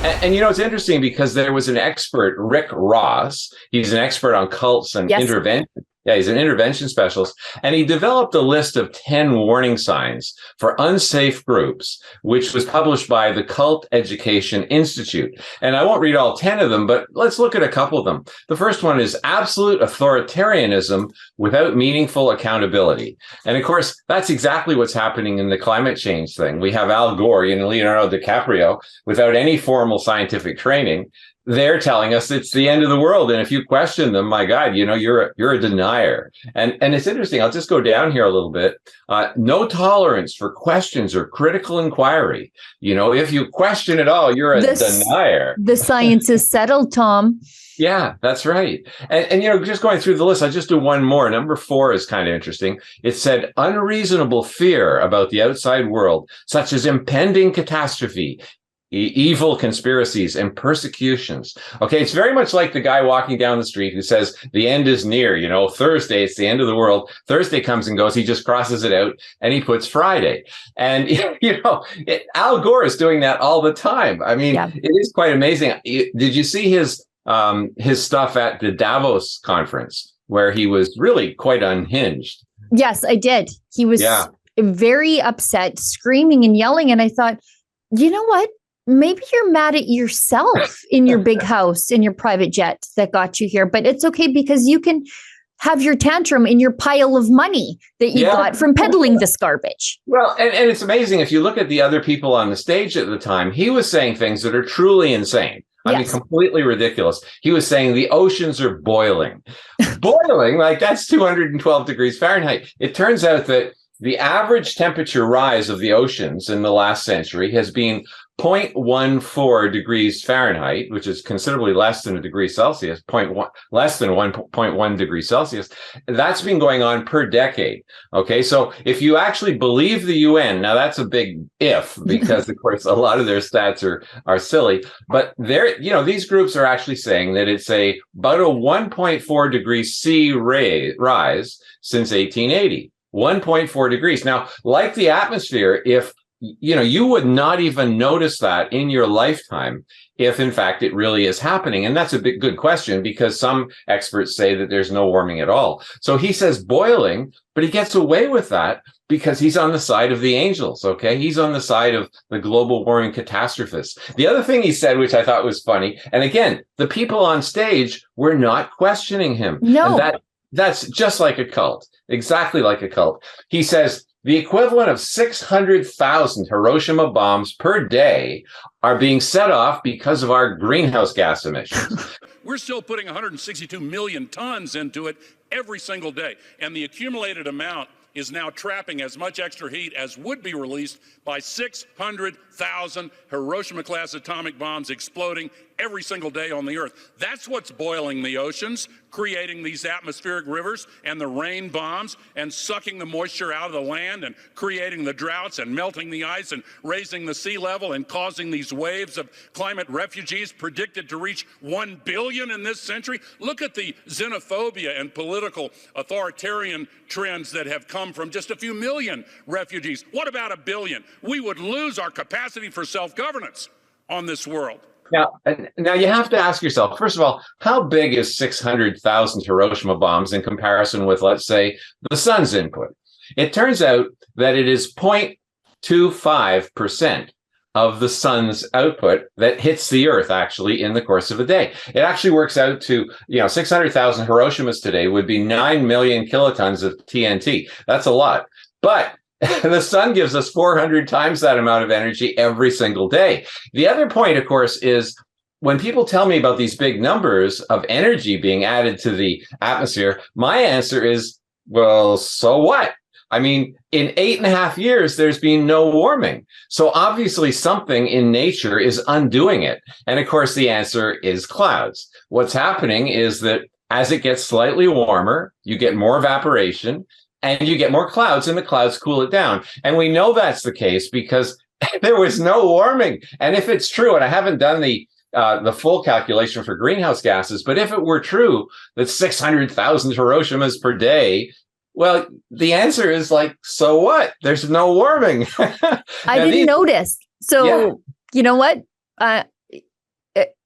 And it's interesting because there was an expert, Rick Ross. He's an expert on cults and Yes. intervention. Yeah, he's an intervention specialist. And he developed a list of 10 warning signs for unsafe groups, which was published by the Cult Education Institute. And I won't read all 10 of them, but let's look at a couple of them. The first one is absolute authoritarianism without meaningful accountability. And of course, that's exactly what's happening in the climate change thing. We have Al Gore and Leonardo DiCaprio without any formal scientific training. They're telling us it's the end of the world. And if you question them, my God, you're a denier. And it's interesting. I'll just go down here a little bit. No tolerance for questions or critical inquiry. If you question at all, you're a denier. The science is settled, Tom. Yeah, that's right. And just going through the list, I just do one more. Number 4 is kind of interesting. It said unreasonable fear about the outside world, such as impending catastrophe, evil conspiracies and persecutions. Okay, it's very much like the guy walking down the street who says the end is near. Thursday, it's the end of the world. Thursday comes and goes. He just crosses it out and he puts Friday. And, Al Gore is doing that all the time. I mean, It is quite amazing. Did you see his stuff at the Davos conference where he was really quite unhinged? Yes, I did. He was very upset, screaming and yelling. And I thought, you know what? Maybe you're mad at yourself in your big house, in your private jet that got you here. But it's okay because you can have your tantrum in your pile of money that you got from peddling this garbage. Well, and it's amazing. If you look at the other people on the stage at the time, he was saying things that are truly insane. I mean, completely ridiculous. He was saying the oceans are boiling. Boiling, like that's 212 degrees Fahrenheit. It turns out that the average temperature rise of the oceans in the last century has been 0.14 degrees Fahrenheit, which is considerably less than a degree Celsius, less than 1.1 degrees Celsius. That's been going on per decade. Okay, so if you actually believe the UN, now that's a big if, because of course a lot of their stats are silly, but these groups are actually saying that it's about a 1.4 degree C rise since 1880. 1.4 degrees. Now, like the atmosphere, if you would not even notice that in your lifetime if, in fact, it really is happening. And that's a good question because some experts say that there's no warming at all. So he says boiling, but he gets away with that because he's on the side of the angels, okay? He's on the side of the global warming catastrophists. The other thing he said, which I thought was funny, and again, the people on stage were not questioning him. No. And that's just like a cult, exactly like a cult. He says, the equivalent of 600,000 Hiroshima bombs per day are being set off because of our greenhouse gas emissions. We're still putting 162 million tons into it every single day. And the accumulated amount is now trapping as much extra heat as would be released by 600,000 Hiroshima-class atomic bombs exploding every single day on the Earth. That's what's boiling the oceans, creating these atmospheric rivers and the rain bombs and sucking the moisture out of the land and creating the droughts and melting the ice and raising the sea level and causing these waves of climate refugees predicted to reach 1 billion in this century. Look at the xenophobia and political authoritarian trends that have come from just a few million refugees. What about 1 billion? We would lose our capacity for self-governance on this world. Now you have to ask yourself, first of all, how big is 600,000 Hiroshima bombs in comparison with, let's say, the sun's input? It turns out that it is 0.25% of the sun's output that hits the earth actually in the course of a day. It actually works out to, 600,000 Hiroshimas today would be 9 million kilotons of TNT. That's a lot. But the sun gives us 400 times that amount of energy every single day. The other point, of course, is when people tell me about these big numbers of energy being added to the atmosphere, my answer is, well, so what? I mean, in 8.5 years, there's been no warming. So obviously something in nature is undoing it. And of course, the answer is clouds. What's happening is that as it gets slightly warmer, you get more evaporation, and you get more clouds, and the clouds cool it down. And we know that's the case because there was no warming. And if it's true, and I haven't done the full calculation for greenhouse gases, but if it were true that 600,000 Hiroshimas per day, well, the answer is so what? There's no warming. I didn't notice. So you know what?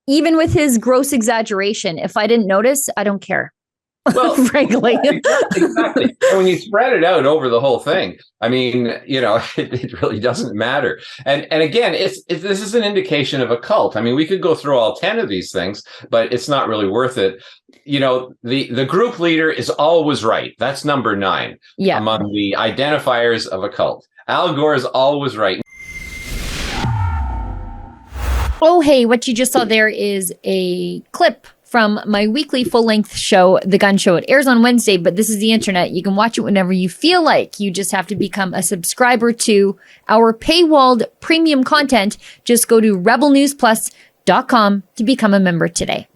even with his gross exaggeration, if I didn't notice, I don't care. Well, frankly. Exactly. And when you spread it out over the whole thing, I mean, it really doesn't matter. And again, this is an indication of a cult. I mean, we could go through all 10 of these things, but it's not really worth it. The group leader is always right. That's number 9 among the identifiers of a cult. Al Gore is always right. Oh, hey, what you just saw there is a clip from my weekly full-length show, The Gun Show. It airs on Wednesday, but this is the internet. You can watch it whenever you feel like. You just have to become a subscriber to our paywalled premium content. Just go to rebelnewsplus.com to become a member today.